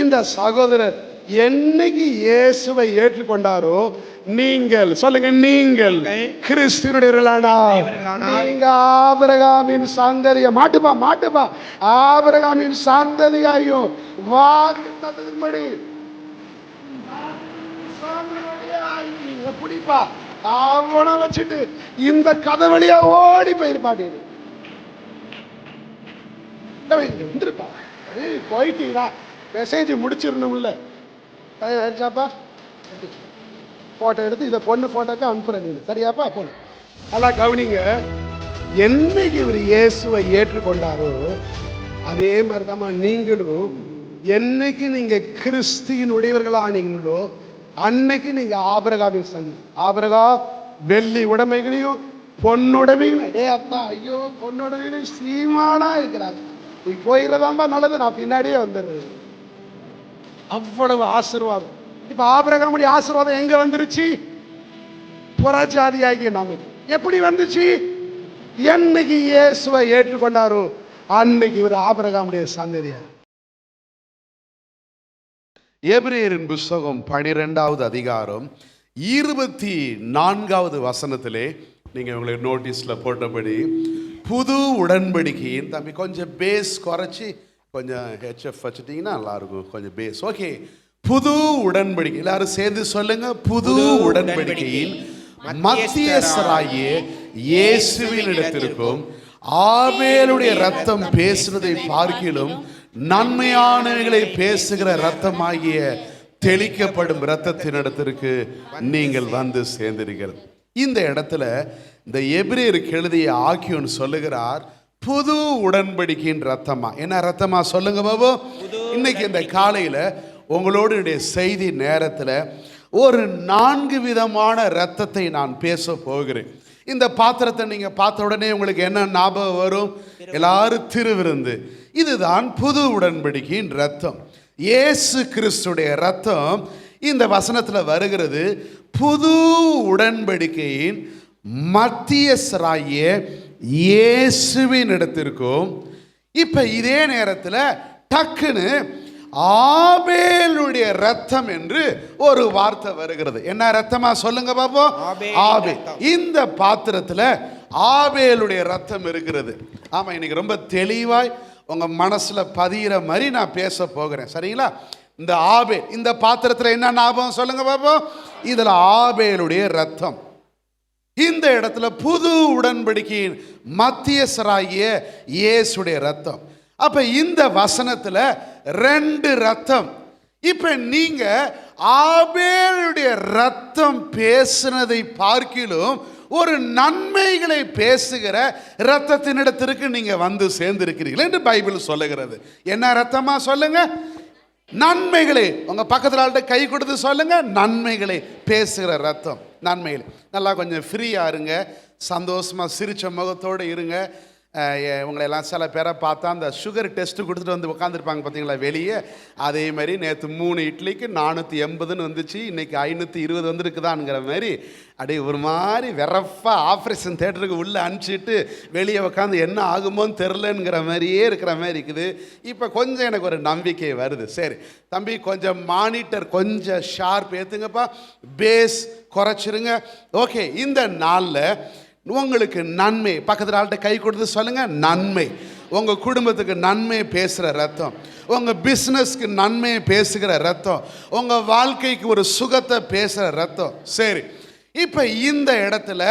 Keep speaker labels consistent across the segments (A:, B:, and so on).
A: இந்த சகோதரர் என்னைக்கு இயேசுவை ஏற்றுக்கொண்டாரோ, நீங்கள் சொல்லுங்க, நீங்கள் கிறிஸ்துவனுடையவர்களானா, நீங்க ஆபிரகாமின் சந்ததிய மாட்டுப்பா ஆபிரகாமின் சந்ததியாயும் வாக்குத்தத்தத்தின்படி எப்படிப்பா அவனை வச்சுட்டு இந்த கதை வழியா ஓடி போயிருப்பாட்டு. போயிட்டீங்களா, மெசேஜ் முடிச்சிடணும்ல, ஆயிடுச்சாப்பா, போட்டோ எடுத்து இதை பொண்ணு போட்டோக்கு அனுப்புறேன், சரியாப்பா பொண்ணு. நல்லா கவனிங்க, என்னைக்கு இவர் இயேசுவை ஏற்றுக்கொண்டாரோ அதே மாதிரிதான் நீங்களும் என்னைக்கு நீங்க கிறிஸ்துவின் உடையவர்களானீங்களோ அன்னைக்கு நீங்க ஆபிரகாமின் சந்தி. ஆபிரகாம் வெள்ளி உடைமைகளையும் பொன்னுடைமைகளையும், அப்பா ஐயோ பொன்னுடைமைகளையும் சீமானா இருக்கிறாங்க, நீ போயிடதாம்பா நல்லது, நான் பின்னாடியே வந்துடுறேன். அவ்வளவு ஆசீர்வாதம். இப்ப ஆபிரகாமுடைய ஆசீர்வாதம் எங்க வந்துருச்சு? புறஜாதியாகிய நமக்கு எப்படி வந்துச்சு? என்னைக்கு இயேசுவை ஏற்றுக்கொண்டாரோ அன்னைக்கு இவர் ஆபிரகாமுடைய சந்ததியார்.
B: எபிரேயரின் புஸ்தகம் 12வது அதிகாரம் 24வது வசனத்திலே நீங்க உங்களுக்கு நோட்டீஸ்ல போட்டபடி புது உடன்படிக்கையின், தம்பி கொஞ்சம் பேஸ் குறைச்சி கொஞ்சம் ஹெச்எஃப் வச்சுட்டீங்கன்னா நல்லா இருக்கும், கொஞ்சம் பேஸ். ஓகே, புது உடன்படிக்கை எல்லாரும் சேர்ந்து சொல்லுங்க. புது உடன்படிக்கையின் மத்தியஸ்தராகிய இயேசுவின் இடத்திற்கும் ஆபேலுடைய ரத்தம் பேசுவதை பார்க்கிலும் நன்மையானவைகளை பேசுகிற ரத்தமாகிய தெளிக்கப்படும் இரத்தத்தினிடத்திற்கு நீங்கள் வந்து சேர்ந்திருக்கிறது. இந்த இடத்துல இந்த எபிரேயருக்கு எழுதிய ஆக்கியோன் சொல்லுகிறார், புது உடன்படிக்கையின் ரத்தமா. என்ன ரத்தமா சொல்லுங்க பாபு. இன்னைக்கு இந்த காலையில உங்களோட செய்தி நேரத்தில் ஒரு 4 விதமான ரத்தத்தை நான் பேச போகிறேன். இந்த பாத்திரத்தை நீங்க பார்த்த உடனே உங்களுக்கு என்ன ஞாபகம் வரும்? எல்லாரும் திருவிருந்து. இதுதான் புது உடன்படிக்கையின் ரத்தம். இயேசு கிறிஸ்துடைய ரத்தம் இந்த வசனத்தில் வருகிறது. புது உடன்படிக்கையின் மத்தியஸ்தராகிய இயேசுவின் இடத்திற்கும், இப்ப இதே நேரத்தில் டக்குன்னு ஆபேலுடைய ரத்தம் என்று ஒரு வார்த்தை வருகிறது. என்ன ரத்தமா சொல்லுங்க பாப்போம். ஆபேல். இந்த பாத்திரத்தில் ஆபேலுடைய ரத்தம் இருக்கிறது. ஆமா, இன்னைக்கு ரொம்ப தெளிவாய் உங்க மனசுல பதிகிற மாதிரி நான் பேச போகிறேன், சரிங்களா? இந்த ஆபேல், இந்த பாத்திரத்தில் என்ன ஞாபகம் சொல்லுங்க பாப்போம். இதுல ஆபேலுடைய ரத்தம். இந்த இடத்துல புது உடன்படிக்கையின் மத்தியஸ்தராகிய இயேசுடைய ரத்தம். அப்ப இந்த வசனத்துல 2 ரத்தம். இப்ப நீங்க ஆபேலுடைய ரத்தம் பேசினதை பார்க்கிலும் ஒரு நன்மைகளை பேசுகிற ரத்தத்தினிடத்திற்கு நீங்க வந்து சேர்ந்திருக்கிறீர்கள் என்று பைபிள் சொல்லுகிறது. என்ன ரத்தமா சொல்லுங்க? நன்மைகளை. உங்க பக்கத்துல கை கொடுத்து சொல்லுங்க, நன்மைகளை பேசுகிற ரத்தம். நன்மைகளை. நல்லா கொஞ்சம் ஃப்ரீயா இருங்க, சந்தோஷமா சிரிச்ச முகத்தோடு இருங்க. உங்களெல்லாம் சில பேரை பார்த்தா அந்த சுகர் டெஸ்ட்டு கொடுத்துட்டு வந்து உட்காந்துருப்பாங்க பார்த்தீங்களா வெளியே. அதே மாதிரி நேற்று 3 இட்லிக்கு 480 வந்துச்சு, இன்னைக்கு 520 வந்துருக்குதான்ங்கிற மாதிரி அப்படியே ஒரு மாதிரி வெறப்பா ஆப்ரேஷன் தேட்டருக்கு உள்ளே அனுப்பிச்சிட்டு வெளியே உட்காந்து என்ன ஆகுமோன்னு தெரிலங்கிற மாதிரியே இருக்கிற மாதிரி இருக்குது. இப்போ கொஞ்சம் எனக்கு ஒரு நம்பிக்கை வருது. சரி தம்பி, கொஞ்சம் மானிட்டர் கொஞ்சம் ஷார்ப் ஏற்றுங்கப்பா, பேஸ் குறைச்சிருங்க. ஓகே, இந்த நாளில் உங்களுக்கு நன்மை, பக்கத்தில் ஆள்கிட்ட கை கொடுத்து சொல்லுங்க, நன்மை. உங்க குடும்பத்துக்கு நன்மை பேசுகிற ரத்தம், உங்க பிஸ்னஸ்க்கு நன்மை பேசுகிற ரத்தம், உங்க வாழ்க்கைக்கு ஒரு சுகத்தை பேசுகிற ரத்தம். சரி, இப்போ இந்த இடத்துல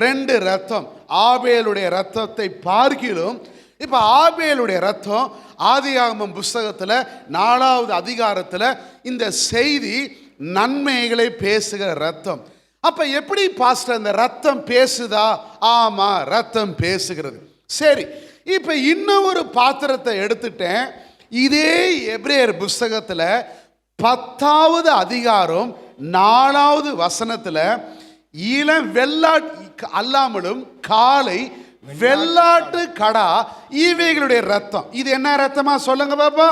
B: 2 ரத்தம். ஆபேலுடைய ரத்தத்தை பார்க்கிலும் இப்போ ஆபேலுடைய ரத்தம் ஆதியாகமம் புஸ்தகத்தில் 4வது அதிகாரத்தில் இந்த செய்தி நன்மைகளை பேசுகிற ரத்தம். அப்ப எப்படி பாஸ்டர் அந்த ரத்தம் பேசுதா? ஆமா, ரத்தம் பேசுகிறது. சரி, இப்ப இன்னும் ஒரு பாத்திரத்தை எடுத்துட்டேன். இதே எபிரேயர் புஸ்தகத்துல 10வது அதிகாரம் 4வது வசனத்துல இளம் வெள்ளாட்டு அல்லாமலும் காலை வெள்ளாட்டு கடா இவைகளுடைய ரத்தம். இது என்ன ரத்தமா சொல்லுங்க பாப்பா?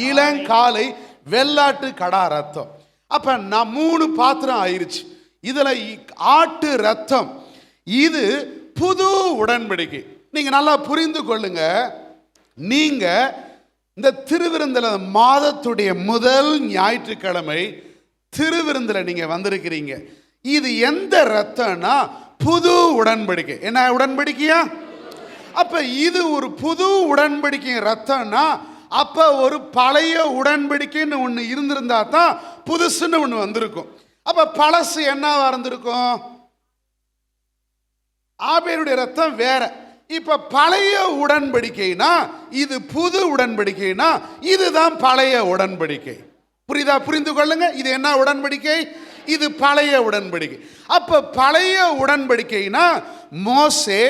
B: இளங்காலை வெள்ளாட்டு கடா ரத்தம். அப்ப நான் 3 பாத்திரம் ஆயிருச்சு. இதுல ஆட்டு ரத்தம், இது புது உடன்படிக்கை. நீங்க நல்லா புரிந்து கொள்ளுங்க. நீங்க இந்த திருவிருந்தில் மாதத்துடைய முதல் ஞாயிற்றுக்கிழமை திருவிருந்தில் நீங்க வந்திருக்கிறீங்க. இது எந்த ரத்தம்னா புது உடன்படிக்கை. என்ன உடன்படிக்கையா? அப்ப இது ஒரு புது உடன்படிக்கை ரத்தம்னா அப்ப ஒரு பழைய உடன்படிக்கைன்னு ஒண்ணு இருந்திருந்தா தான் புதுசுன்னு ஒண்ணு வந்திருக்கும். அப்ப பழசு என்னவா இருந்திருக்கும்? ஆபேலுடைய ரத்தம் வேற. இப்ப பழைய உடன்படிக்கைனா இது புது உடன்படிக்கைனா இதுதான் பழைய உடன்படிக்கை. புரியுதா? புரிந்து கொள்ளுங்க. இது என்ன உடன்படிக்கை? இது பழைய உடன்படிக்கை. அப்ப பழைய உடன்படிக்கைனா மோசே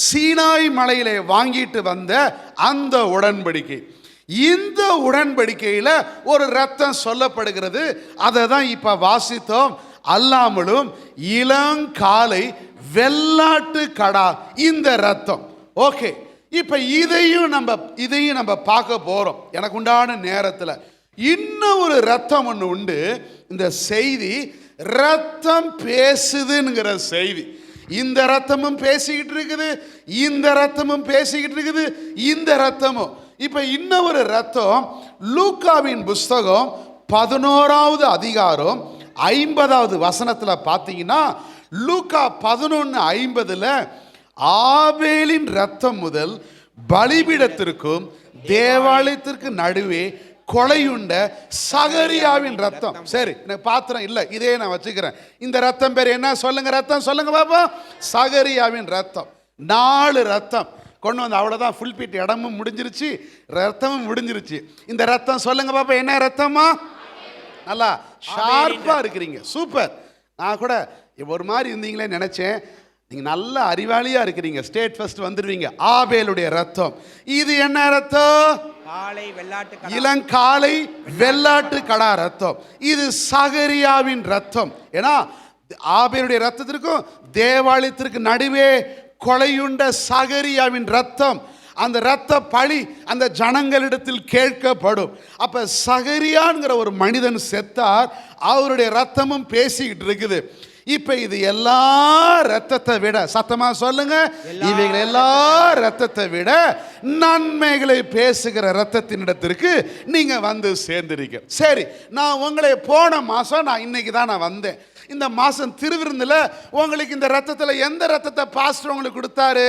B: சீனாய் மலையிலே வாங்கிட்டு வந்த அந்த உடன்படிக்கை. இந்த உடன்படிக்கையில ஒரு ரத்தம் சொல்லப்படுகிறது. அதை தான் இப்ப வாசித்தோம். அல்லாமலும் இளங்காலை வெள்ளாட்டு கடா இந்த ரத்தம். ஓகே, இப்ப இதையும் நம்ம பார்க்க போறோம். எனக்கு உண்டான நேரத்தில் இன்னும் ஒரு ரத்தம் ஒன்று உண்டு. இந்த செய்தி ரத்தம் பேசுதுங்கிற செய்தி. இந்த ரத்தமும் பேசிக்கிட்டு இருக்குது, இந்த ரத்தமும் பேசிக்கிட்டு இருக்குது, இந்த ரத்தமும். இப்ப இன்னொரு ரத்தம் லூக்காவின் புஸ்தகம் 11வது அதிகாரம் 50வது வசனத்துல பார்த்தீங்கன்னா, லூக்கா 11:50 ஆபேலின் ரத்தம் முதல் பலிபீடத்திற்கும் தேவாலயத்திற்கு நடுவே கொலையுண்ட சகரியாவின் ரத்தம். சரி, எனக்கு பாத்திரம் இல்லை, இதே நான் வச்சுக்கிறேன். இந்த ரத்தம் பேர் என்ன? சொல்லுங்க, ரத்தம் சொல்லுங்க பாப்பா. சகரியாவின் ரத்தம். 4 ரத்தம் கொண்டு வந்து அவ்வளோதான். ஃபுல் பீட் இடமும் முடிஞ்சிருச்சு, ரத்தமும் முடிஞ்சிருச்சு. இந்த ரத்தம் சொல்லுங்க பாப்பா, என்ன ரத்தமா? நல்லா ஷார்ப்பா இருக்கிறீங்க, சூப்பர். நான் கூட ஒரு மாதிரி இருந்தீங்களே நினைச்சேன். நீங்க நல்ல அறிவாளியா இருக்கிறீங்க, ஸ்டேட் ஃபர்ஸ்ட் வந்துடுவீங்க. ஆபேலுடைய ரத்தம். இது என்ன ரத்தம்? இளங்காலை வெள்ளாட்டு கடா ரத்தம். இது சகரியாவின் ரத்தம். ஏன்னா ஆபேலுடைய ரத்தத்திற்கும் தேவாலயத்திற்கு நடுவே கொலையுண்ட சகரியாவின் ரத்தம். அந்த ரத்த பழி அந்த ஜனங்களிடத்தில் கேட்கப்படும். அப்ப சகரியான்கிற ஒரு மனிதன் செத்தார், அவருடைய ரத்தமும் பேசிக்கிட்டு இருக்குது. இப்ப இது எல்லா ரத்தத்தை விட, சத்தமா சொல்லுங்க, இவைகள் எல்லா ரத்தத்தை விட நன்மைகளை பேசுகிற ரத்தத்தினிடத்திற்கு நீங்க வந்து சேர்ந்திருக்க. சரி, நான் உங்களை போன மாசம் இன்னைக்கு தான் நான் வந்தேன். இந்த மாசம் திருவிருந்துல உங்களுக்கு இந்த ரத்தத்துல எந்த ரத்தத்தை பாஸ்டர் உங்களுக்கு கொடுத்தாரு?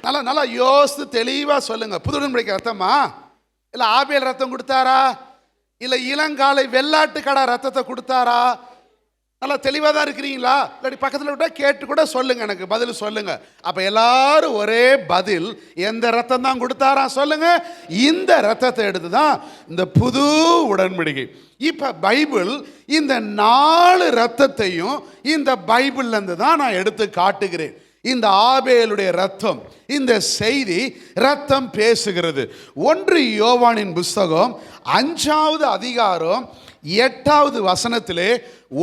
B: நல்லா நல்லா யோசித்து தெளிவா சொல்லுங்க. புது உடன்படிக்கை ரத்தமா, இல்ல ஆபேல் ரத்தம் கொடுத்தாரா, இல்ல இளங்காலை வெள்ளாட்டு கடா ரத்தத்தை கொடுத்தாரா? நல்லா தெளிவாக தான் இருக்கிறீங்களா? இல்லாட்டி பக்கத்தில் விட்டா கேட்டு கூட சொல்லுங்க, எனக்கு பதில் சொல்லுங்க. அப்ப எல்லாரும் ஒரே பதில், எந்த ரத்தம் தான் கொடுத்தாரா சொல்லுங்க? இந்த ரத்தத்தை எடுத்து தான் இந்த புது உடன்படிக்கை. இப்ப பைபிள் இந்த 4 ரத்தத்தையும் இந்த பைபிள்ல இருந்து தான் நான் எடுத்து காட்டுகிறேன். இந்த ஆபேலுடைய ரத்தம், இந்த செய்தி ரத்தம் பேசுகிறது. 1 யோவானின் புஸ்தகம் 5வது அதிகாரம் 8வது வசனத்திலே,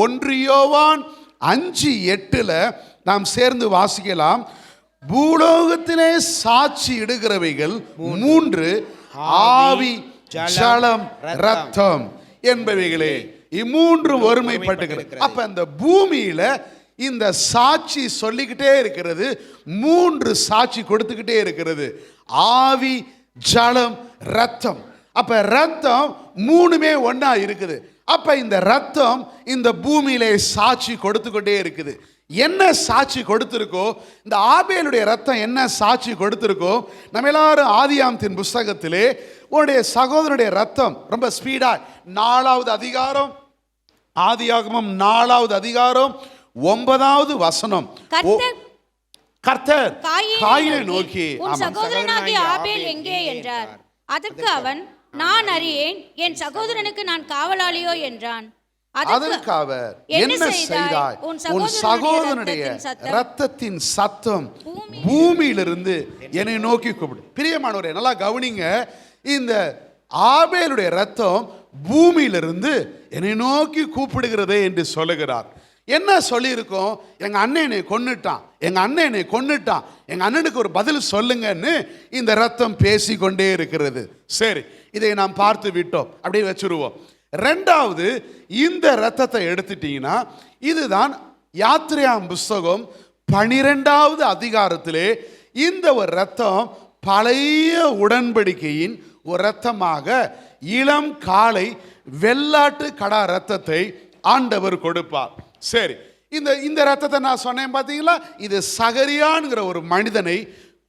B: 1 யோவான் 5:8 நாம் சேர்ந்து வாசிக்கலாம். பூலோகத்திலே சாட்சி இடுகிறவைகள் 3, ஆவி, ஜலம், ரத்தம் என்பவைகளே. இம்மூன்று ஒருமைப்பட்டுகிறது. அப்ப இந்த பூமியில இந்த சாட்சி சொல்லிக்கிட்டே இருக்கிறது, 3 சாட்சி கொடுத்துக்கிட்டே இருக்கிறது. ஆவி, ஜலம், ரத்தம். அப்ப ரத்தம் 3மே ஒண்ணா இருக்குது. அப்ப இந்த ரத்தம் இந்த பூமியிலே சாட்சி கொடுத்துக்கிட்டே இருக்குது. என்ன சாட்சி கொடுத்திருக்கோ, இந்த ஆபேலுடைய ரத்தம் என்ன சாட்சி கொடுத்திருக்கோ, நம்ம எல்லாரும் ஆதியாகமத்தின் புஸ்தகத்திலே உன்னுடைய சகோதரனுடைய ரத்தம் ரொம்ப ஸ்பீடா 4வது அதிகாரம், ஆதியாகமம் 4வது அதிகாரம் 9வது வசனம். கர்த்தர் காயினை நோக்கி,
C: உன் சகோதரனாகிய ஆபேல் எங்கே என்றார். அதற்கு அவன், நான் அறியேன், என் சகோதரனுக்கு நான் காவலாளியோ என்றான்.
B: அதற்கு அவர், என்ன செய்தாய்? உன் சகோதரனுடைய ரத்தத்தின் சத்தம் பூமியிலிருந்து என்னை நோக்கி கூப்பிடு. பிரியமானவரே, நல்லா கவனிங்க. இந்த ஆபேலுடைய ரத்தம் பூமியிலிருந்து என்னை நோக்கி கூப்பிடுகிறதே என்று சொல்லுகிறார். என்ன சொல்லியிருக்கோம்? எங்க அண்ணனை கொன்னுட்டான், எங்க அண்ணனை கொன்னுட்டான், எங்க அண்ணனுக்கு ஒரு பதில் சொல்லுங்கன்னு இந்த ரத்தம் பேசிக்கொண்டே இருக்கிறது. சரி, இதை நாம் பார்த்து விட்டோம், அப்படியே வச்சுருவோம். 2வது, இந்த ரத்தத்தை எடுத்துட்டீங்கன்னா, இதுதான் யாத்திரையாம் புஸ்தகம் 12வது அதிகாரத்திலே இந்த ஒரு ரத்தம் பழைய உடன்படிக்கையின் ஒரு இரத்தமாக இளம் காளை வெள்ளாட்டு கடா இரத்தத்தை ஆண்டவர் கொடுப்பார். சரி, இந்த இரத்தத்தை நான் சொன்னேன் பார்த்தீங்களா, இது சகரியான்கிற ஒரு மனிதனை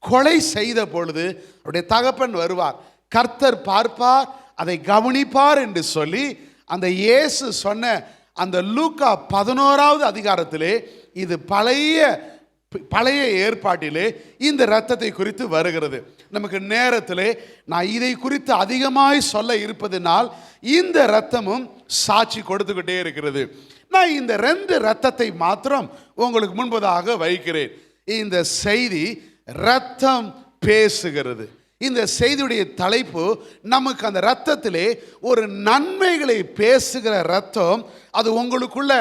B: கொலை செய்த பொழுது அவருடைய தகப்பன் வருவார், கர்த்தர் பார்ப்பார், அதை கவனிப்பார் என்று சொல்லி அந்த இயேசு சொன்ன அந்த லூக்கா 11வது அதிகாரத்திலே இது பழைய ஏற்பாட்டிலே இந்த இரத்தத்தை குறித்து வருகிறது. நமக்கு நேரத்திலே நான் இதை குறித்து அதிகமாய் சொல்ல இருப்பதனால் இந்த இரத்தமும் சாட்சி கொடுத்துக்கிட்டே இருக்கிறது. நான் இந்த 2 இரத்தத்தை மாத்திரம் உங்களுக்கு முன்பதாக வைக்கிறேன். இந்த செய்தி இரத்தம் பேசுகிறது. இந்த செய்தியுடைய தலைப்பு நமக்கு அந்த இரத்தத்திலே ஒரு நன்மைகளை பேசுகிற இரத்தம் அது உங்களுக்குள்ள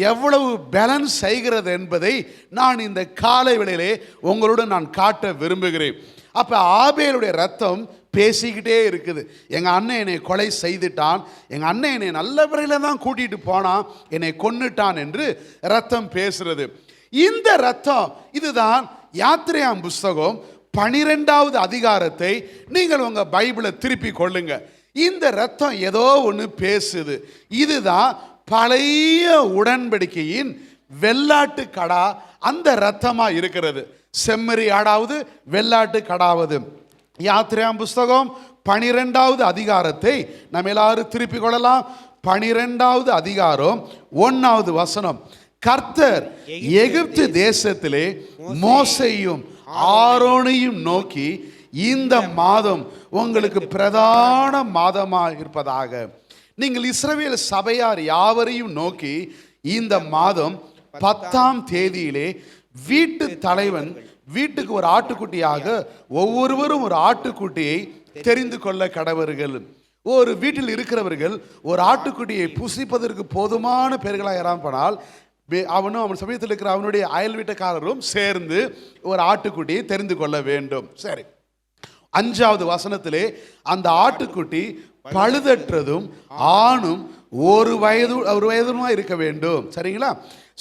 B: எவ்வளவு பேலன்ஸ் செய்கிறது என்பதை நான் இந்த காலை வேளையிலே உங்களுடன் நான் காட்ட விரும்புகிறேன். அப்போ ஆபேலுடைய இரத்தம் பேசிக்கிட்டே இருக்குது. எங்கள் அண்ணன் என்னை கொலை செய்துட்டான், எங்கள் அண்ணன் என்னை நல்ல முறையில் தான் கூட்டிகிட்டு போனான், என்னை கொன்னுட்டான் என்று இரத்தம் பேசுறது. இந்த இரத்தம் இதுதான் யாத்திரையாம் புஸ்தகம் 12வது அதிகாரத்தை நீங்கள் உங்கள் பைபிளை திருப்பி கொள்ளுங்க. இந்த இரத்தம் ஏதோ ஒன்று பேசுது. இதுதான் பழைய உடன்படிக்கையின் வெள்ளாட்டு கடா அந்த இரத்தமாக இருக்கிறது. செம்மறி ஆடாவது வெள்ளாட்டு கடாவது. யாத்திரையாம் புஸ்தகம் 12வது அதிகாரத்தை நம்ம எல்லாரும் திருப்பி கொள்ளலாம். 12வது அதிகாரம் 1வது வசனம். கர்த்தர் எகிப்து தேசத்திலே மோசேயும் ஆரோனையும் நோக்கி, இந்த மாதம் உங்களுக்கு பிரதான மாதமாக இருப்பதாக. நீங்கள் இஸ்ரவேல் சபையார் யாவரையும் நோக்கி, இந்த மாதம் 10ஆம் தேதியிலே வீட்டு தலைவன் வீட்டுக்கு ஒரு ஆட்டுக்குட்டியாக ஒவ்வொருவரும் ஒரு ஆட்டுக்குட்டியை தெரிந்து கொள்ள கடவர்கள். ஒரு வீட்டில் இருக்கிறவர்கள் ஒரு ஆட்டுக்குட்டியை புசிப்பதற்கு போதுமான பேர்களாக இராமல் அவனும் அவன் சமயத்தில் இருக்கிற அவனுடைய அயல் வீட்டுக்காரரும் சேர்ந்து ஒரு ஆட்டுக்குட்டியை தெரிந்து கொள்ள வேண்டும். சரி, 5வது வசனத்திலே அந்த ஆட்டுக்குட்டி பழுதற்றதும் ஆணும் ஒரு வயதுமா இருக்க வேண்டும். சரிங்களா?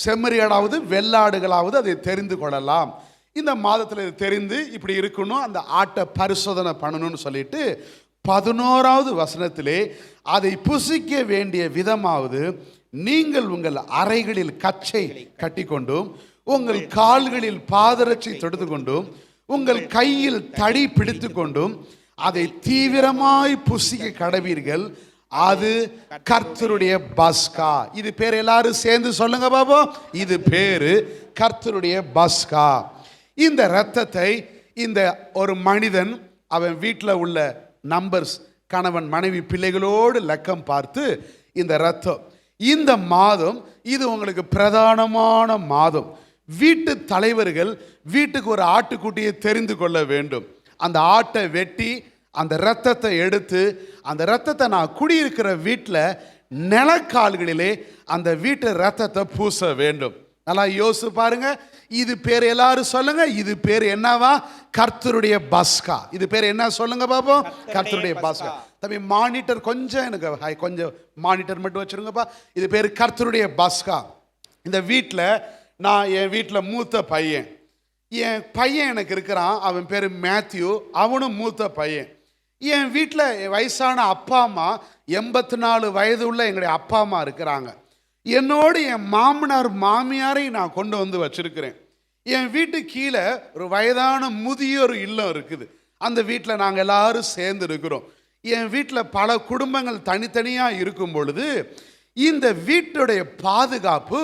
B: செம்மறியாடாவது வெள்ளாடுகளாவது அதை தெரிந்து கொள்ளலாம். இந்த மாதத்தில் தெரிந்து இப்படி இருக்கணும், அந்த ஆட்டை பரிசோதனை பண்ணணும்னு சொல்லிட்டு 11வது வசனத்திலே அதை புசிக்க வேண்டிய விதமாவது, நீங்கள் உங்கள் அறைகளில் கச்சை கட்டி கொண்டும் உங்கள் கால்களில் பாதரட்சை தொடுத்து கொண்டும் உங்கள் கையில் தடி பிடித்து கொண்டும் அதை தீவிரமாய் புசிக்க கடவீர்கள். அது கர்த்தருடைய பஸ்கா. இது பேர் எல்லாரும் சேர்ந்து சொல்லுங்க பாபா. இது பேரு கர்த்தருடைய பஸ்கா. இந்த இரத்தத்தை இந்த ஒரு மனிதன் அவன் வீட்டில் உள்ள நம்பர்ஸ், கணவன் மனைவி பிள்ளைகளோடு லக்கம் பார்த்து இந்த இரத்தம், இந்த மாதம் இது உங்களுக்கு பிரதானமான மாதம். வீட்டு தலைவர்கள் வீட்டுக்கு ஒரு ஆட்டுக்குட்டியை தெரிந்து கொள்ள வேண்டும். அந்த ஆட்டை வெட்டி அந்த இரத்தத்தை எடுத்து அந்த இரத்தத்தை நான் குடியிருக்கிற வீட்டில் நிலக்கால்களிலே அந்த வீட்டு இரத்தத்தை பூச வேண்டும். நல்லா யோசிச்சு பாருங்க. இது பேர் எல்லாரும் சொல்லுங்க. இது பேர் என்னவா? கர்த்தருடைய பஸ்கா. இது பேர் என்ன சொல்லுங்க பாப்போம்? கர்த்தருடைய பஸ்கா. தம்பி மானிட்டர் கொஞ்சம் எனக்கு கொஞ்சம் மானிட்டர் மட்டும் வச்சிருங்கப்பா. இது பேர் கர்த்தருடைய பஸ்கா. இந்த வீட்டில் நான் என் வீட்டில் மூத்த பையன், என் பையன் எனக்கு இருக்கிறான், அவன் பேர் மேத்யூ, அவனும் மூத்த பையன். என் வீட்டில் வயசான அப்பா அம்மா 84 வயது உள்ள எங்களுடைய அப்பா அம்மா இருக்கிறாங்க. என்னோடு என் மாமனார் மாமியாரை நான் கொண்டு வந்து வச்சிருக்கிறேன். என் வீட்டு கீழே ஒரு வயதான முதியோர் இல்லம் இருக்குது. அந்த வீட்டில் நாங்கள் எல்லாரும் சேர்ந்து இருக்கிறோம். என் வீட்டில் பல குடும்பங்கள் தனித்தனியாக இருக்கும் பொழுது இந்த வீட்டுடைய பாதுகாப்பு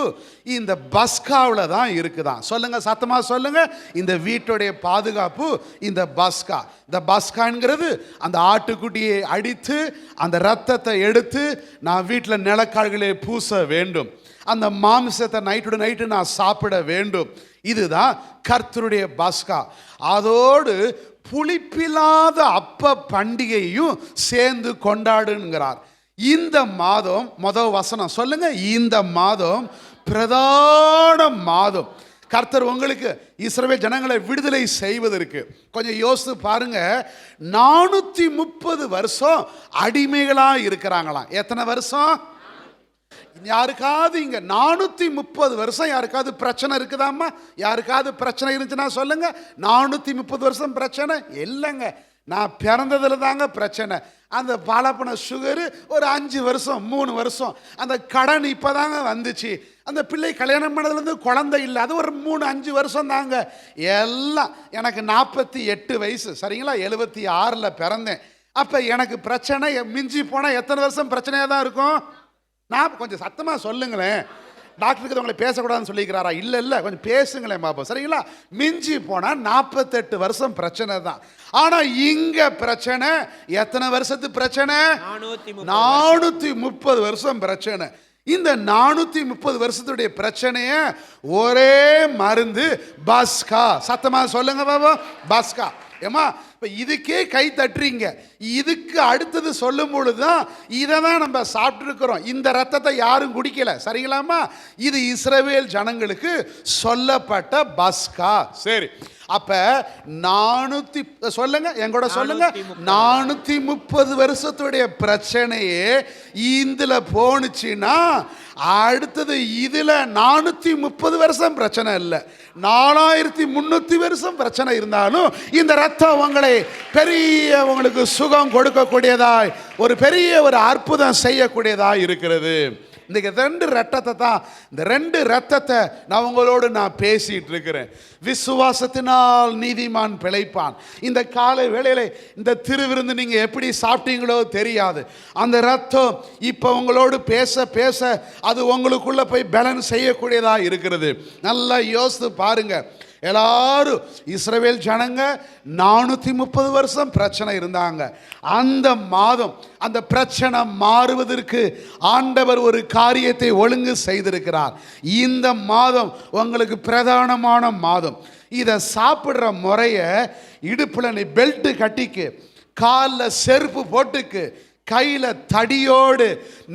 B: இந்த பஸ்காவில் தான் இருக்குதான். சொல்லுங்க, சத்தமா சொல்லுங்க. இந்த வீட்டுடைய பாதுகாப்பு இந்த பஸ்கா. இந்த பஸ்காங்கிறது அந்த ஆட்டுக்குட்டியை அடித்து அந்த இரத்தத்தை எடுத்து நான் வீட்டில் நிலக்கால்களே பூச வேண்டும். அந்த மாமிசத்தை நைட்டு நான் சாப்பிட வேண்டும். இதுதான் கர்த்தருடைய பஸ்கா. அதோடு புளிப்பில்லாத அப்ப பண்டிகையும் சேர்ந்து கொண்டாடுங்கிறார். இந்த மாதம் முதல் வசனம் சொல்லுங்க. இந்த மாதம் பிரதான மாதம். கர்த்தர் உங்களுக்கு இஸ்ரவேல் ஜனங்களை விடுதலை செய்வதற்கு கொஞ்சம் யோசித்து பாருங்க. 430 வருஷம் அடிமைகளா இருக்கிறாங்களாம். எத்தனை வருஷம்? யாருக்காவது இங்க 430 வருஷம் யாருக்காவது பிரச்சனை இருக்குதாம்மா? யாருக்காவது பிரச்சனை இருந்துச்சுன்னா சொல்லுங்க. 430 வருஷம் பிரச்சனை இல்லைங்க. நான் பிறந்ததுல தாங்க பிரச்சனை. அந்த பாலப்பன சுகரு ஒரு 5 வருஷம் 3 வருஷம், அந்த கடன் இப்போதாங்க வந்துச்சு. அந்த பிள்ளை கல்யாணம் பண்ணதுலேருந்து குழந்தை இல்லை, அது ஒரு 3-5 வருஷம் தாங்க. எல்லாம் எனக்கு 48 வயசு சரிங்களா, 76ல் பிறந்தேன். அப்போ எனக்கு பிரச்சனை மிஞ்சி போனால் எத்தனை வருஷம் பிரச்சனையாக தான் இருக்கும்? நான் கொஞ்சம் சத்தமாக சொல்லுங்களேன். டாக்டருக்கு உங்களை பேசக்கூடாதுன்னு சொல்லிக்கிறாரா? இல்லை கொஞ்சம் பேசுங்களேன் பாப்போம் சரிங்களா. மிஞ்சி போனால் 48 வருஷம் பிரச்சனை தான். ஆனால் இங்கே பிரச்சனை எத்தனை வருஷத்து பிரச்சனை? 430 வருஷம் பிரச்சனை. இந்த 430 வருஷத்துடைய பிரச்சனைய ஒரே மருந்து பஸ்கா. சத்தமாக சொல்லுங்க பாபா, பஸ்கா. ஏமா இப்போ இதுக்கே கை தட்டுறீங்க. இதுக்கு அடுத்தது சொல்லும் பொழுதுதான் இதை தான் நம்ம சாப்பிட்டுருக்கிறோம். இந்த ரத்தத்தை யாரும் குடிக்கல சரிங்களாமா. இது இஸ்ரவேல் ஜனங்களுக்கு சொல்லப்பட்ட பஸ்கா. சரி, அப்ப 400 சொல்லுங்க, எங்கூட சொல்லுங்க, 430 வருஷத்துடைய பிரச்சனையே இதுல போனுச்சுன்னா அடுத்தது இதுல 430 வருஷம் பிரச்சனை இல்லை, 4300 வருஷம் பிரச்சனை இருந்தாலும் இந்த ரத்தம் உங்களை பெரிய உங்களுக்கு சுகம் கொடுக்கக்கூடியதாய் ஒரு பெரிய ஒரு அற்புதம் செய்யக்கூடியதாய் இருக்கிறது. இன்றைக்கி 2 ரத்தத்தை தான், இந்த 2 ரத்தத்தை நான் உங்களோடு நான் பேசிட்டு இருக்கிறேன். விசுவாசத்தினால் நீதிமான் பிழைப்பான். இந்த காலை வேளையில இந்த திருவிருந்து நீங்கள் எப்படி சாப்பிட்டீங்களோ தெரியாது. அந்த ரத்தம் இப்போ உங்களோடு பேச பேச அது உங்களுக்குள்ள போய் பேலன்ஸ் செய்யக்கூடியதாக இருக்கிறது. நல்லா யோசித்து பாருங்க. எல்லாரும் இஸ்ரவேல் ஜனங்க 430 வருஷம் பிரச்சனை இருந்தாங்க. அந்த மாதம் அந்த பிரச்சனை மாறுவதற்கு ஆண்டவர் ஒரு காரியத்தை ஒழுங்கு செய்திருக்கிறார். இந்த மாதம் உங்களுக்கு பிரதானமான மாதம். இதை சாப்பிட்ற முறைய இடுப்புல நீ பெல்ட் கட்டிக்கு, காலில் செருப்பு போட்டுக்கு, கையில் தடியோடு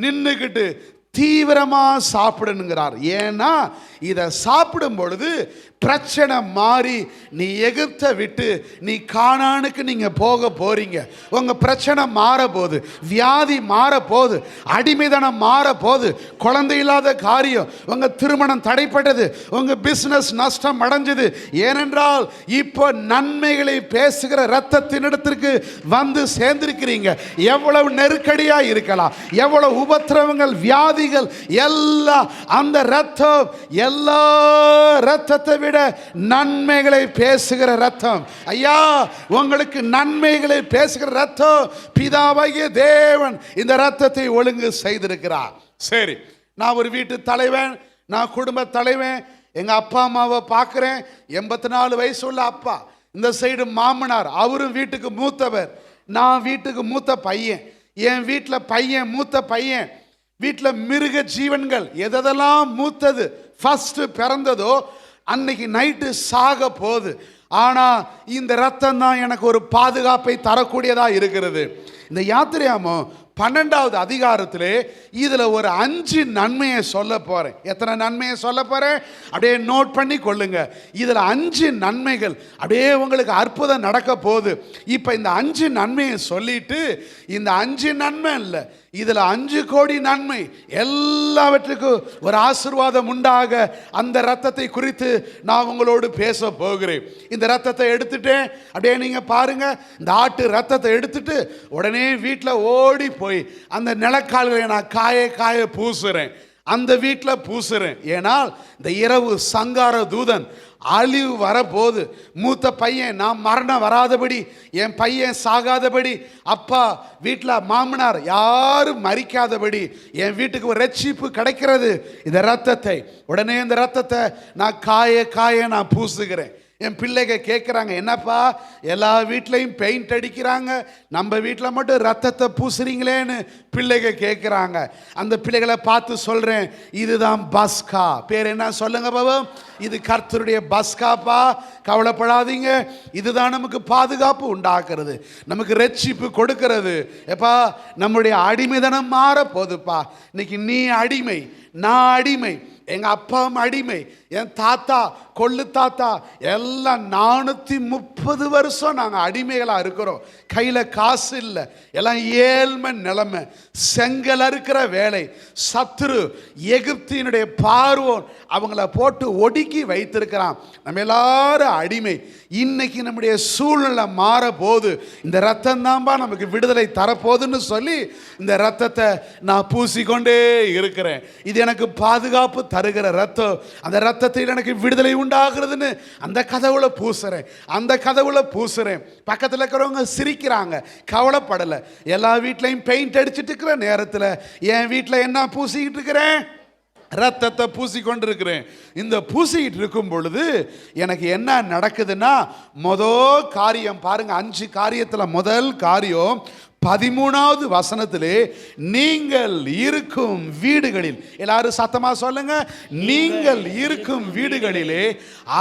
B: நின்றுக்கிட்டு தீவிரமாக சாப்பிடணுங்கிறார். ஏன்னா இதை சாப்பிடும் பொழுது பிரச்சனை மாறி நீ எகிப்தை விட்டு நீ கானானுக்கு நீங்கள் போக போறீங்க. உங்கள் பிரச்சனை மாற போகுது, வியாதி மாற போகுது, அடிமைதனம் மாற போகுது, குழந்தை இல்லாத காரியம், உங்கள் திருமணம் தடைப்பட்டது, உங்கள் பிஸ்னஸ் நஷ்டம் அடைஞ்சது. ஏனென்றால் இப்போ நன்மைகளை பேசுகிற இரத்தத்தினிடத்திற்கு வந்து சேர்ந்திருக்கிறீங்க. எவ்வளவு நெருக்கடியாக இருக்கலாம், எவ்வளவு உபத்திரவங்கள் வியாதிகள் எல்லாம் அந்த இரத்தம் எல்லா இரத்தத்தை விட நன்மைகளை பேசுகிற ரத்தம். ஐயா, உங்களுக்கு நன்மைகளை பேசுகிற ரத்தம் பிதாவாகிய தேவன் இந்த ரத்தத்தை ஒழுங்கு செய்திருக்கிறார். சரி, நான் ஒரு வீட்டு தலைவன், நான் குடும்ப தலைவன், எங்க அப்பா அம்மாவை பார்க்கிறேன். 84 வயசு உள்ள அப்பா, இந்த சைடு மாமனார், அவரும் வீட்டுக்கு மூத்தவர், நான் வீட்டுக்கு மூத்த பையன், என் வீட்டில் பையன் மூத்த பையன். வீட்டில் மிருக ஜீவன்கள் எதெல்லாம் மூத்தது ஃபர்ஸ்ட் பிறந்ததோ அன்னைக்கு நைட்டு சாக போகுது. ஆனால் இந்த ரத்தம் தான் எனக்கு ஒரு பாதுகாப்பை தரக்கூடியதாக இருக்கிறது. இந்த யாத்திரையாமோ 12வது அதிகாரத்திலே இதில் ஒரு 5 நன்மையை சொல்ல போகிறேன். எத்தனை நன்மையை சொல்ல போகிறேன் அப்படியே நோட் பண்ணி கொள்ளுங்க. இதில் 5 நன்மைகள் அப்படியே உங்களுக்கு அற்புதம் நடக்க போகுது. இப்போ இந்த 5 நன்மையை சொல்லிட்டு, இந்த 5 நன்மை இல்லை, இதில் 5 கோடி நன்மை, எல்லாவற்றுக்கும் ஒரு ஆசீர்வாதம் உண்டாக அந்த ரத்தத்தை குறித்து நான் உங்களோடு பேச போகிறேன். இந்த ரத்தத்தை எடுத்துட்டேன், அப்படியே நீங்கள் பாருங்க. இந்த ஆட்டு ரத்தத்தை எடுத்துட்டு உடனே வீட்டில் ஓடி போய் அந்த நிலக்கால்களை நான் காய பூசுறேன். அந்த வீட்டில் பூசுறேன். ஏனால் இந்த இரவு சங்கார தூதன் அழிவு வரப்போது. மூத்த பையன் நான் மரணம் வராதபடி, என் பையன் சாகாதபடி, அப்பா வீட்டில் மாமனார் யாரும் மரிக்காதபடி என் வீட்டுக்கு ஒரு ரட்சிப்பு கிடைக்கிறது இந்த ரத்தத்தை. உடனே இந்த ரத்தத்தை நான் காய நான் பூசுகிறேன். என் பிள்ளைங்க கேட்குறாங்க, என்னப்பா எல்லா வீட்லையும் பெயிண்ட் அடிக்கிறாங்க, நம்ம வீட்டில் மட்டும் ரத்தத்தை பூசுறீங்களேன்னு பிள்ளைங்க கேட்குறாங்க. அந்த பிள்ளைகளை பார்த்து சொல்கிறேன், இதுதான் பஸ்கா. பேர் என்ன சொல்லுங்க பாபா? இது கர்த்தருடைய பஸ்காப்பா, கவலைப்படாதீங்க. இதுதான் நமக்கு பாதுகாப்பு உண்டாக்குறது, நமக்கு ரட்சிப்பு கொடுக்கிறது. எப்பா நம்முடைய அடிமைதனம் மாற போதுப்பா. இன்னைக்கு நீ அடிமை, நான் அடிமை, எங்கள் அப்பா அடிமை, என் தாத்தா கொள்ளு தாத்தா எல்லாம் 430 வருஷம் நாங்கள் அடிமைகளாக இருக்கிறோம். கையில் காசு இல்லை, எல்லாம் ஏழ்மை நிலைமை, செங்கல் அறுக்கிற வேலை, சத்துரு எகிப்தினுடைய பார்வோன் அவங்கள போட்டு ஒடுக்கி வைத்திருக்கிறான். நம்ம எல்லாரும் அடிமை. இன்னைக்கு நம்முடைய சூழ்நிலை மாற போது இந்த ரத்தம் தான்பா நமக்கு விடுதலை தரப்போகுதுன்னு சொல்லி இந்த ரத்தத்தை நான் பூசிக்கொண்டே இருக்கிறேன். இது எனக்கு பாதுகாப்பு தருகிற ரத்தம். அந்த ரத்தத்தில் எனக்கு விடுதலை உண்டாகிறதுன்னு அந்த கதவுல பூசுறேன். பக்கத்தில் இருக்கிறவங்க சிரிக்கிறாங்க, கவலைப்படலை. எல்லா வீட்லையும் பெயிண்ட் அடிச்சுட்டு இருக்கிற நேரத்தில் என் வீட்டில் என்ன பூசிக்கிட்டு இருக்கிறேன்? ரத்தத்தை பூசிக்கொண்டு இருக்கிறேன். இந்த பூசிக்கிட்டு இருக்கும் பொழுது எனக்கு என்ன நடக்குதுன்னா, முதல் காரியம் பாருங்க, 5 காரியத்தில் முதல் காரியம் 13வது வசனத்திலே, நீங்கள் இருக்கும் வீடுகளில், எல்லாரும் சத்தமா சொல்லுங்க, நீங்கள் இருக்கும் வீடுகளிலே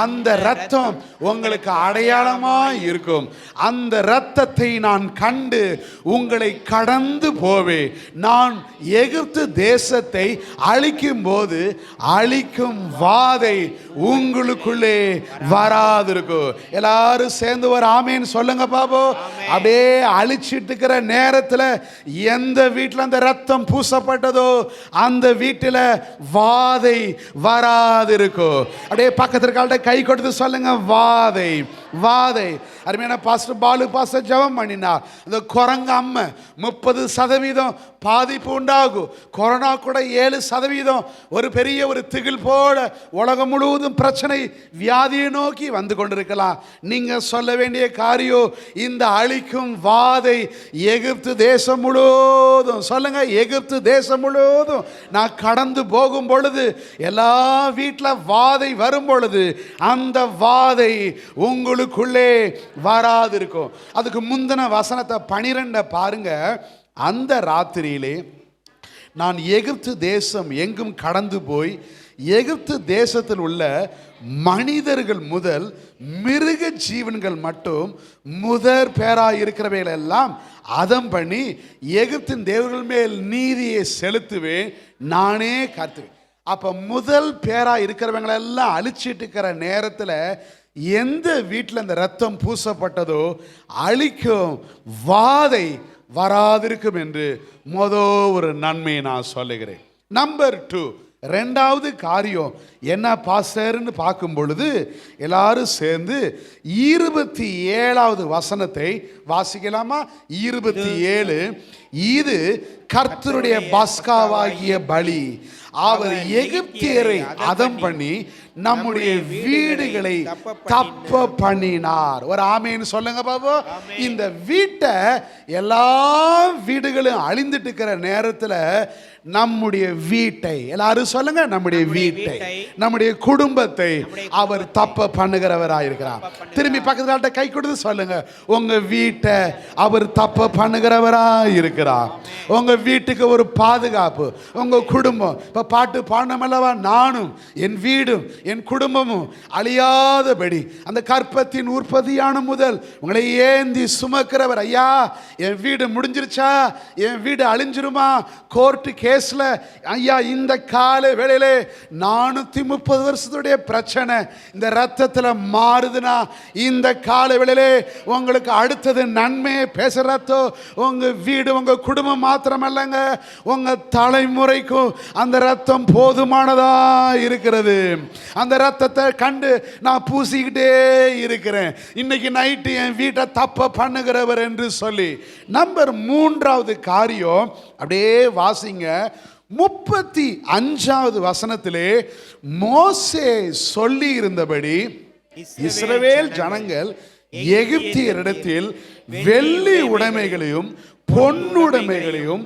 B: அந்த ரத்தம் உங்களுக்கு அடையாளமா இருக்கும். அந்த ரத்தத்தை நான் கண்டு உங்களை கடந்து போவேன். நான் எகிப்து தேசத்தை அழிக்கும் போது அழிக்கும் வாதை உங்களுக்குள்ளே வராதிருக்கும். எல்லாரும் சேர்ந்து ஒரு ஆமேன்னு சொல்லுங்க பாபு. அப்படியே அழிச்சிட்டு இருக்கிற நேரத்தில் எந்த வீட்டில் அந்த ரத்தம் பூசப்பட்டதோ அந்த வீட்டில் வாதை வராதிருக்கும். அப்படியே பக்கத்திற்கால கை கொடுத்து சொல்லுங்க, வாதை வாதை. அருமையான பாஸ்டர் பாலு பாஸ்டர் ஜெபம் பண்ணினார். இந்த குரங்கு அம்மை 30% பாதிப்பு உண்டாகும். கொரோனா கூட 7% ஒரு பெரிய ஒரு திகில் போல உலகம் முழுவதும் பிரச்சனை வியாதியை நோக்கி வந்து கொண்டிருக்கலாம். நீங்க சொல்ல வேண்டிய காரியம், இந்த அழிக்கும் வாதை எகிப்து தேசம் முழுவதும், சொல்லுங்க, எகிப்து தேசம் முழுவதும் நான் கடந்து போகும் பொழுது, எல்லா வீட்டில் வாதை வரும் பொழுது அந்த வாதை உங்களுக்குள்ளே வராதிருக்கும். அதுக்கு முந்தின வசனத்தை 12 பாருங்க. அந்த ராத்திரியிலே நான் எகிப்து தேசம் எங்கும் கடந்து போய் எகிப்து தேசத்தில் உள்ள மனிதர்கள் முதல் மிருக ஜீவன்கள் மட்டும் முதற் பேராய் இருக்கிறவைகள் எல்லாம் அதம் பண்ணி எகிப்தின் தேவர்கள் மேல் நீதியை செலுத்துவேன், நானே கர்த்தர். அப்ப முதல் பேராய் இருக்கிறவங்களெல்லாம் அழிச்சிட்டு இருக்கிற நேரத்தில் எந்த வீட்டில் அந்த ரத்தம் பூசப்பட்டதோ அழிக்கும் வாதை வராதிருக்கும் என்று ஒரு நன்மையை நான் சொல்லுகிறேன். நம்பர் 2, 2வது காரியம் என்ன பாஸ்டர்னு பார்க்கும் பொழுது எல்லாரும் சேர்ந்து 27வது வசனத்தை வாசிக்கலாமா? 27, இது கர்த்தருடைய பஸ்காவாகிய பலி. அவர் எகிப்தியரை அதம் பண்ணி நம்முடைய வீடுகளை தப்ப பண்ணினார். ஒரு ஆமேன்னு சொல்லுங்க பாபு. இந்த வீட்டை, எல்லா வீடுகளும் அழிந்துட்டு இருக்கிற நேரத்தில் நம்முடைய வீட்டை, எல்லாரும் சொல்லுங்க, நம்முடைய வீட்டை, நம்முடைய குடும்பத்தை அவர் தப்ப பண்ணுகிறவராயிருக்கிறார். திரும்பி பக்கத்துல கை கொடுத்து சொல்லுங்க, உங்க வீட்டை அவர் தப்ப பண்ணுகிறவராயிருக்கிறார். உங்க வீட்டுக்கு ஒரு பாதுகாப்பு, உங்க குடும்பம். இப்ப பாட்டு பாடணுமல்லவா, நானும் என் வீடும் என் குடும்பமும் அழியாதபடி அந்த கற்பத்தின் உற்பத்தியான முதல் உங்களை ஏந்தி சுமக்கிறவர். ஐயா, என் வீடு முடிஞ்சிருச்சா, என் வீடு அழிஞ்சிருமா, கோர்ட்டு கேஸ்ல, ஐயா இந்த கால வேளையிலே 430 வருஷத்துடைய பிரச்சனை இந்த ரத்தத்தில் மாறுதுன்னா, இந்த கால வேளையிலே உங்களுக்கு அடுத்தது நன்மையை பேசுறதோ உங்க வீடு உங்க குடும்பம் மாத்திரமல்லங்க, உங்க தலைமுறைக்கும் அந்த ரத்தம் போதுமானதா இருக்கிறது. அந்த ரத்தத்தை கண்டு நான் பூசிக்கிட்டே இருக்கிறேன். இன்னைக்கு நைட்டு என் வீட்டை தப்ப பண்ணுகிறவர் என்று சொல்லி. நம்பர் 3வது காரியம், அப்படியே வாசிங்க, 35வது வசனத்திலே மோசே சொல்லி இருந்தபடி இஸ்ரவேல் ஜனங்கள் எகிப்தியரிடத்தில் வெள்ளி உடைமைகளையும் பொன்னுடைமைகளையும்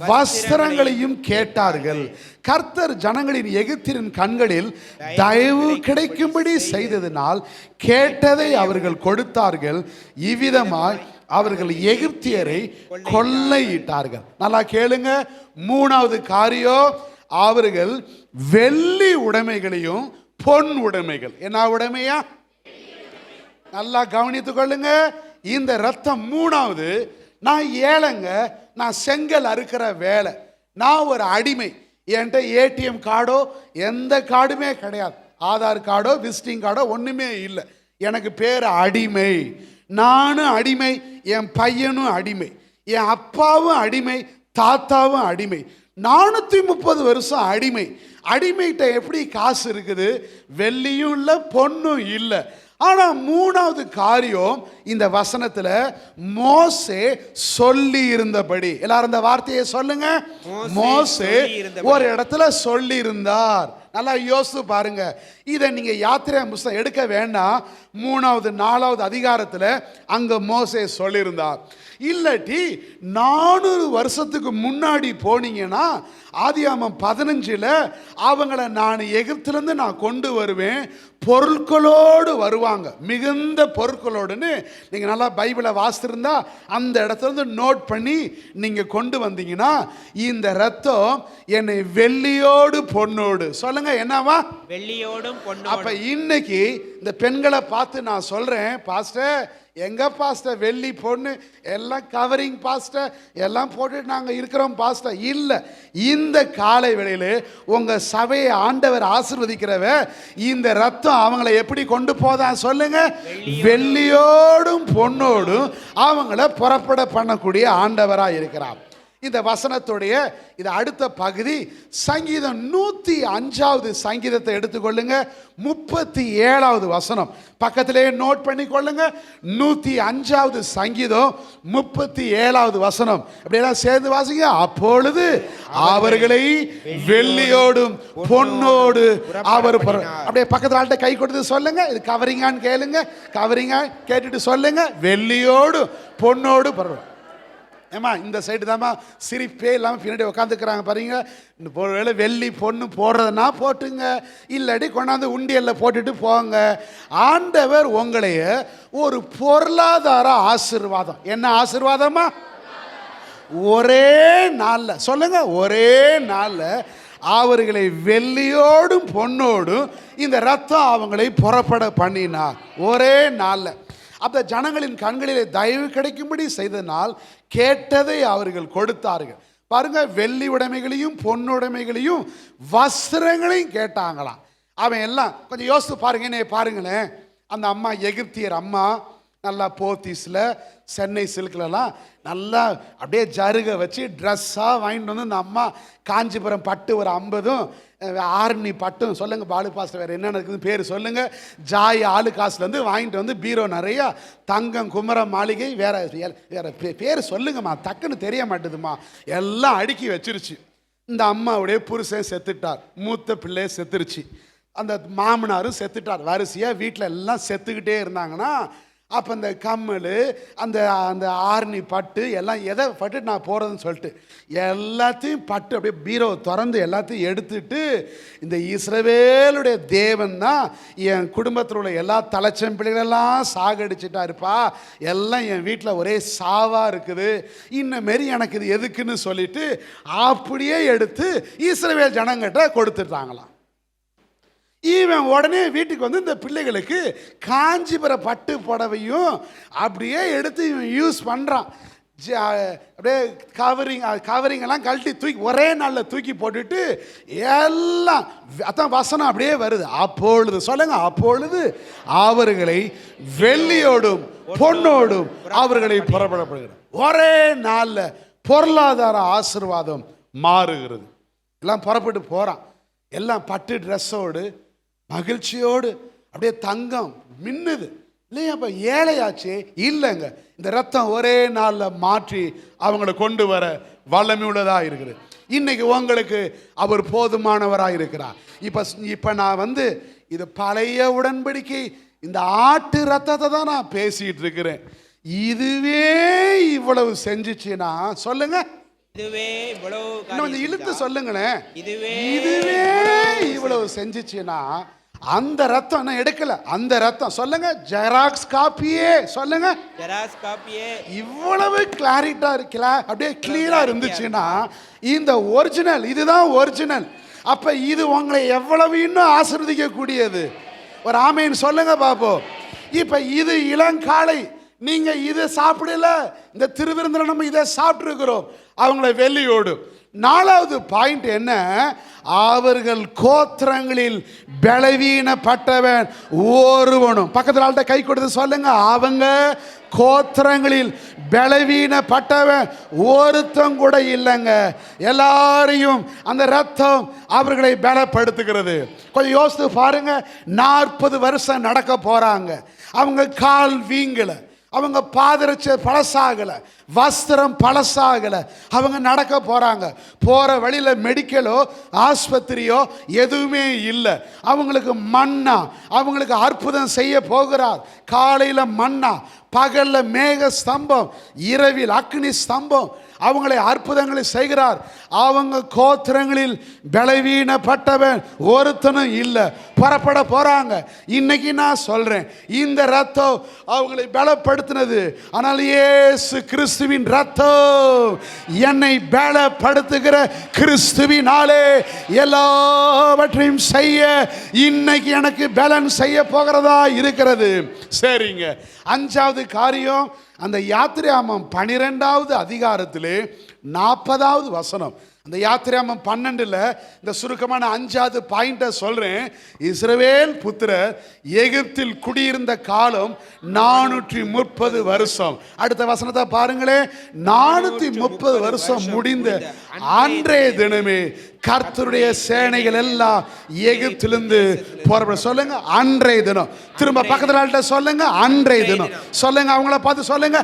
B: வஸ்திரங்களையும் கேட்டார்கள். கர்த்தர் ஜனங்களின் எகிப்தியரின் கண்களில் தயவு கிடைக்கும்படி செய்ததினால் கேட்டதை அவர்கள் கொடுத்தார்கள். இவ்விதமாய் அவர்கள் எகிப்தியரை கொள்ளையிட்டார்கள். நல்லா கேளுங்க. 3வது காரியம், அவர்கள் வெள்ளி உடைமைகளையும் பொன் உடைமைகள், என்ன உடைமையா, நல்லா கவனித்துக் கொள்ளுங்க. இந்த ரத்தம் 3வது, நான் ஏழைங்க, நான் செங்கல் அறுக்கிற வேலை, நான் ஒரு அடிமை, என்கிட்ட ஏடிஎம் கார்டோ எந்த கார்டுமே கிடையாது, ஆதார் கார்டோ விசிட்டிங் கார்டோ ஒன்றுமே இல்லை. எனக்கு பேர் அடிமை, நானும் அடிமை, என் பையனும் அடிமை, என் அப்பாவும் அடிமை, தாத்தாவும் அடிமை, 430 வருஷம் அடிமை. அடிமைகிட்ட எப்படி காசு இருக்குது? வெள்ளியும் இல்லை, பொண்ணும் இல்லை. ஆனால் 3வது காரியம் இந்த வசனத்தில் மோசே சொல்லி இருந்தபடி. எல்லாரும் இந்த வார்த்தையை சொல்லுங்க. மோசே ஒரு இடத்துல சொல்லி இருந்தார். நல்லா யோசித்து பாருங்க. இதை நீங்க யாத்திரை புஸ்தகம் எடுக்க வேண்டாம், 3வது 4வது அதிகாரத்தில் அங்க மோசே சொல்லியிருந்தார். இல்லாட்டி 400 வருஷத்துக்கு முன்னாடி போனீங்கன்னா ஆதியாகமம் 15ல் அவங்கள நான் எகிப்திலிருந்து நான் கொண்டு வருவேன், பொருட்களோடு வருவாங்க, மிகுந்த பொருட்களோடுன்னு நீங்கள் நல்லா பைபிளை வாசித்திருந்தா அந்த இடத்துல இருந்து நோட் பண்ணி நீங்கள் கொண்டு வந்தீங்கன்னா, இந்த ரத்தம் என்னை வெள்ளியோடு பொண்ணோடு, சொல்லுங்க என்னவா?
D: வெள்ளியோடும் பொண்ணோடும்.
B: அப்ப இன்னைக்கு இந்த பெண்களை பார்த்து நான் சொல்றேன், பாஸ்டர் எங்க பாஸ்டர் வெள்ளி பொண்ணு எல்லாம் கவரிங் பாஸ்டர் எல்லாம் போட்டு நாங்க இருக்கிறோம் பாஸ்டர். இல்ல, இந்த காலை வேளையில உங்க சபையை ஆண்டவர் ஆசீர்வதிக்கிறவ இந்த ரத்தம் அவங்களை எப்படி கொண்டு போதான் சொல்லுங்க? வெள்ளியோடும் பொண்ணோடும் அவங்கள புறப்பட பண்ணக்கூடிய ஆண்டவரா இருக்கிறார். இந்த வசனத்துடைய இது அடுத்த பகுதி சங்கீதம் 105வது சங்கீதத்தை எடுத்துக்கொள்ளுங்க, 37வது வசனம் பக்கத்திலே நோட் பண்ணி கொள்ளுங்க. 105வது சங்கீதம் 37வது வசனம் அப்படியெல்லாம் சேர்ந்து வாசிங்க. அப்பொழுது அவர்களை வெள்ளியோடும் பொன்னோடு அவர் அப்படியே பக்கத்தில் ஆள்கிட்ட கை கொடுத்து சொல்லுங்க, இது கவரிங்கான்னு கேளுங்க, கவரிங்கா கேட்டுட்டு சொல்லுங்க, வெள்ளியோடு பொன்னோடு பரவாயில்ல. ஏமா இந்த சைடு தாம்மா சிரிப்பே இல்லாமல் பின்னாடி உட்காந்துக்கிறாங்க பாருங்க. ஒருவேளை வெள்ளி பொண்ணு போடுறதுனா போட்டுங்க, இல்லாட்டி கொண்டாந்து உண்டியலில் போட்டுட்டு போங்க. ஆண்டவர் உங்களைய ஒரு பொருளாதார ஆசீர்வாதம், என்ன ஆசீர்வாதமா? ஒரே நாளில் சொல்லுங்க, ஒரே நாளில் அவர்களை வெள்ளியோடும் பொன்னோடும் இந்த ரத்தம் அவங்களை புறப்பட பண்ணினார் ஒரே நாளில். அந்த ஜனங்களின் கண்களிலே தயவு கிடைக்கும்படி செய்தனால் கேட்டதை அவர்கள் கொடுத்தார்கள். பாருங்க, வெள்ளி உடைமைகளையும் பொன்னுடைமைகளையும் வஸ்திரங்களையும் கேட்டாங்களாம். அவன் எல்லாம் கொஞ்சம் யோசித்து பாருங்க, என்ன பாருங்களேன். அந்த அம்மா எகிப்தியர் அம்மா நல்லா போத்தீஸில் சென்னை சில்க்லலாம் நல்லா அப்படியே ஜருகை வச்சு ட்ரெஸ்ஸாக வாங்கிட்டு வந்து இந்த அம்மா காஞ்சிபுரம் பட்டு ஒரு 50, ஆரணி பட்டும் சொல்லுங்கள் பாலு பாஸ்டர், வேறு என்னென்ன இருக்குதுன்னு பேர் சொல்லுங்கள், ஜாய் ஆளு காசுலேருந்து வாங்கிட்டு வந்து பீரோ நிறையா தங்கம் குமர மாளிகை வேற வேற பேர் சொல்லுங்கம்மா, டக்குன்னு தெரிய மாட்டுதுமா, எல்லாம் அடுக்கி வச்சிருச்சு. இந்த அம்மாவுடைய புருஷன் செத்துட்டார், மூத்த பிள்ளை செத்துருச்சு, அந்த மாமனாரும் செத்துட்டார். வரிசையாக வீட்டில் எல்லாம் செத்துக்கிட்டே இருந்தாங்கன்னா அப்போ இந்த கம்மல் அந்த அந்த ஆரணி பட்டு எல்லாம் எதை பட்டு நான் போகிறதுன்னு சொல்லிட்டு எல்லாத்தையும் பட்டு அப்படியே பீரோ திறந்து எல்லாத்தையும் எடுத்துட்டு, இந்த இஸ்ரவேலுடைய தேவன் தான் என் குடும்பத்தில் உள்ள எல்லா தலைச்சம்பிள்ளைகளெல்லாம் சாகடிச்சிட்டாருப்பா, எல்லாம் என் வீட்டில் ஒரே சாவாக இருக்குது, இன்னமாரி எனக்கு இது எதுக்குன்னு சொல்லிட்டு அப்படியே எடுத்து இஸ்ரவேல் ஜனங்கிட்ட கொடுத்துட்டாங்களாம். இவன் உடனே வீட்டுக்கு வந்து இந்த பிள்ளைகளுக்கு காஞ்சிபுர பட்டு புடவையும் அப்படியே எடுத்து இவன் யூஸ் பண்ணுறான். அப்படியே கவரிங்கெல்லாம் கழட்டி தூக்கி ஒரே நாளில் தூக்கி போட்டுட்டு எல்லாம் அதான் வசனம் அப்படியே வருது. அப்பொழுது சொல்லுங்க, அப்பொழுது அவர்களை வெள்ளியோடும் பொன்னோடும் அவர்களை புறப்படப்படுகிறது. ஒரே நாளில் பொருளாதார ஆசீர்வாதம் மாறுகிறது. எல்லாம் புறப்பட்டு போகிறான், எல்லாம் பட்டு ட்ரெஸ்ஸோடு மகிழ்ச்சியோடு அப்படியே தங்கம் மின்னுது இல்லையா? அப்போ ஏழையாச்சே இல்லைங்க, இந்த ரத்தம் ஒரே நாளில் மாற்றி அவங்களை கொண்டு வர வல்லமை உள்ளதாக இருக்குது. இன்னைக்கு உங்களுக்கு அவர் போதுமானவராக இருக்கிறார். இப்போ நான் வந்து இது பழைய உடன்படிக்கை, இந்த ஆட்டு ரத்தத்தை தான் நான் பேசிட்டு இருக்கிறேன். இதுவே இவ்வளவு செஞ்சிச்சுன்னா சொல்லுங்க,
D: இதுவே இவ்வளவு
B: இன்னும் இழுத்து சொல்லுங்களேன்,
D: இதுவே
B: இவ்வளவு செஞ்சிச்சுன்னா அந்த ரத்தம் என்ன எடுக்கல, அந்த ரத்தம் சொல்லுங்க ஜெராக்ஸ் காப்பியே, சொல்லுங்க
D: ஜெராக்ஸ் காப்பியே
B: இவ்வளவு கிளாரிட்டா இருக்கல, அப்படியே கிளியரா இருந்துச்சுன்னா இந்த ஒரிஜினல், இதுதான் ஒரிஜினல். அப்ப இது உங்களை எவ்வளவு இன்னும் ஆசீர்வதிக்க கூடியது. ஒரு ஆமேன் சொல்லுங்க பாப்போம். இப்ப இது இளங்காலை, நீங்க இதை சாப்பிடல, இந்த திருவிருந்தில் நம்ம இதை சாப்பிட்டு இருக்கிறோம். அவங்கள வெள்ளியோடு 4வது பாயிண்ட் என்ன? அவர்கள் கோத்திரங்களில் பலவீனப்பட்டவன் ஒருவனும். பக்கத்தில் ஆள்கிட்ட கை கொடுத்து சொல்லுங்க, அவங்க கோத்திரங்களில் பலவீனப்பட்டவன் ஒருத்தம் கூட இல்லைங்க. எல்லாரையும் அந்த ரத்தம் அவர்களை பலப்படுத்துகிறது. கொஞ்சம் யோசித்து பாருங்க. 40 வருஷம் நடக்க போறாங்க. அவங்க கால் வீங்கல, அவங்க பாதரட்சை பழசாகல, வஸ்திரம் பழசாகல, அவங்க நடக்க போறாங்க. போற வழியில மெடிக்கலோ ஆஸ்பத்திரியோ எதுவுமே இல்லை. அவங்களுக்கு மன்னா, அவங்களுக்கு அற்புதம் செய்ய போகிறார். காலையில மன்னா, பகல்ல மேக ஸ்தம்பம், இரவில் அக்னி ஸ்தம்பம், அவங்களை அற்புதங்களை செய்கிறார். அவங்க கோத்திரங்களில் பலவீனப்பட்டவன் ஒருத்தனும் இல்லை. புறப்பட போறாங்க. இன்னைக்கு நான் சொல்றேன், இந்த ரத்தம் அவங்களை பலப்படுத்தினது. ஆனால் இயேசு கிறிஸ்துவின் ரத்தம் என்னை பலப்படுத்துகிற கிறிஸ்துவினாலே எல்லாவற்றையும் செய்ய இன்னைக்கு எனக்கு பலன் செய்ய போகிறதா இருக்கிறது. சரிங்க. 5வது காரியம், அந்த யாத்திராமம் 12வது அதிகாரத்திலே 40வது வசனம். அந்த யாத்திராமம் 12ல் இந்த சுருக்கமான 5வது பாயிண்ட்டை சொல்றேன். இஸ்ரவேல் புத்திரர் எகிப்தில் குடியிருந்த காலம் 430 வருஷம். அடுத்த வசனத்தை பாருங்களே. 430 வருஷம் முடிந்த அன்றைய தினமே கர்த்தருடைய சேனைகள் எல்லாம் எகிப்திலிருந்து புறப்பட. சொல்லுங்க, அன்றைய தினம். திரும்ப பக்கத்துல சொல்லுங்க, அன்றைய தினம். சொல்லுங்க, அவங்கள பார்த்து சொல்லுங்க,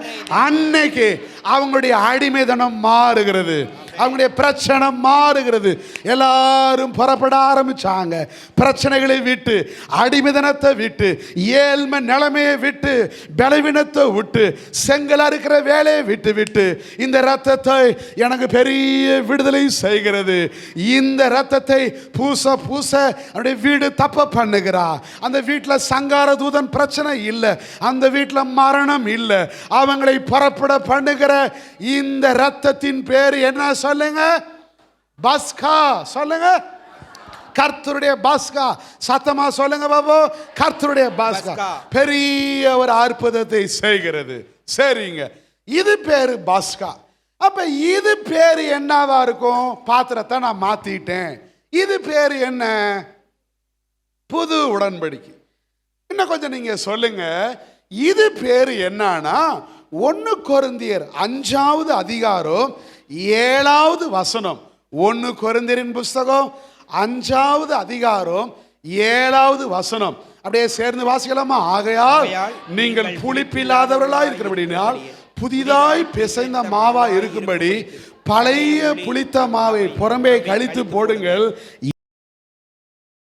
B: அன்னைக்கு அவங்களுடைய அடிமை தினம் மாறுகிறது, அவங்களுடைய பிரச்சனை மாறுகிறது. எல்லாரும் புறப்பட ஆரம்பிச்சாங்க. பிரச்சனைகளை விட்டு, அடிமைதனத்தை விட்டு, ஏழ்மை நிலைமையை விட்டு, பலவீனத்தை விட்டு, செங்கலா இருக்கிற வேலையை விட்டு விட்டு இந்த ரத்தத்தை எனக்கு பெரிய விடுதலை செய்கிறது. இந்த ரத்தத்தை பூச பூச அவருடைய வீடு தப்ப பண்ணுகிறா. அந்த வீட்டில் சங்கார தூதன் பிரச்சனை இல்லை, அந்த வீட்டில் மரணம் இல்லை. அவங்களை புறப்பட பண்ணுகிற இந்த ரத்தத்தின் பேர் என்ன? சொல்லுங்க, பஸ்கா. சொல்லுங்க, கர்த்தருடைய பாஸ்கா. சத்தமா சொல்லுங்க பாபு, கர்த்தருடைய பாஸ்கா பெரிய ஒரு அற்புதத்தை செய்கிறது. சரிங்க, இது பேரு பாஸ்கா. அப்ப இது பேரு என்னவா இருக்கும்? பாத்திரத்தை நான் மாத்திட்டேன். இது பேரு என்ன? புது உடன்படிக்கை. இன்னும் கொஞ்சம் நீங்க சொல்லுங்க, இது பேரு என்னன்னா 1 கொரிந்தியர் 5வது அதிகாரம் 7வது வசனம். 1 கொரிந்தியரின் புஸ்தகம் 5வது அதிகாரம் 7வது வசனம். அப்படியே சேர்ந்து வாசிக்கலாமா? ஆகையால் நீங்கள் புளிப்பில்லாதவர்களாய் இருக்கிறபடினால் புதிதாய் பிசைந்த மாவா இருக்கும்படி பழைய புளித்த மாவை புறம்பே கழித்து போடுங்கள்.